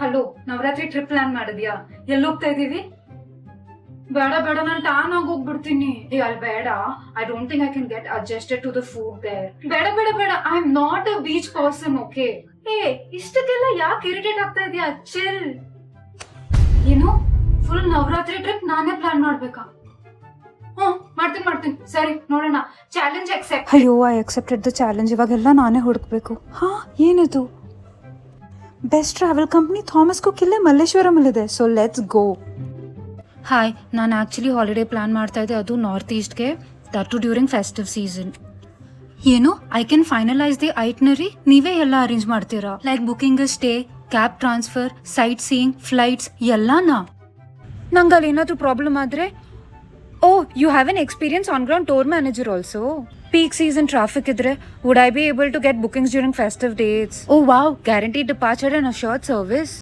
Hello, Navratri trip plan ಮಾಡಿದ್ಯಾ? ಎಲ್ಲಿ ಹೋಗ್ತಾ ಇದೀವಿ? ಬೇಡ ಬೇಡ, ನಾನು ಟಾನ್ ಆಗಿ ಹೋಗ್ಬಿಡ್ತೀನಿ. ಅಲ್ಲಿ ಬೇಡ. I don't think I can get adjusted to the food there. ಬೇಡ ಬೇಡ ಬೇಡ, I am not a beach person. Okay, ಇಷ್ಟಕ್ಕೆಲ್ಲ ಯಾಕೆ ಇರಿಟೇಟ್ ಆಗ್ತಾ ಇದೆಯಾ? ಚಿಲ್. ಏನು, ಫುಲ್ ನವರಾತ್ರಿ ಟ್ರಿಪ್ ನಾನೇ ಪ್ಲಾನ್ ಮಾಡ್ಬೇಕಾ? ಮಾಡ್ತೀನಿ. ಸರಿ, ನೋಡೋಣ. Challenge accept. ಅಯ್ಯೋ, ಐ ಅಕ್ಸೆಪ್ಟೆಡ್ ದ ಚಾಲೆಂಜ್. ಇವಾಗೆಲ್ಲ ನಾನೇ ಹುಡುಕ್ಬೇಕು. ಏನಿದು? Best travel company Thomas Cook ಇಲ್ಲೇ ಮಲ್ಲೇಶ್ವರಮಲ್ಲಿದೆ. So let's go. ಹಾಯ್, ನಾನು ಆ್ಯಕ್ಚುಲಿ ಹಾಲಿಡೇ ಪ್ಲಾನ್ ಮಾಡ್ತಾ ಇದ್ದೆ, ಅದು ನಾರ್ತ್ ಈಸ್ಟ್ಗೆ, that too during festive season. ಏನು, I can finalise the itinerary? ನೀವೇ ಎಲ್ಲ ಅರೇಂಜ್ ಮಾಡ್ತೀರಾ? Like booking stay, cab transfer, sightseeing, flights ಎಲ್ಲನಾ? ನಂಗೆ ಅಲ್ಲಿ ಏನಾದರೂ ಪ್ರಾಬ್ಲಮ್ ಆದರೆ? Oh, you have an experienced on-ground tour manager also. Peak season traffic idre, would I be able to get bookings during festive dates? Oh wow, guaranteed departure and assured service.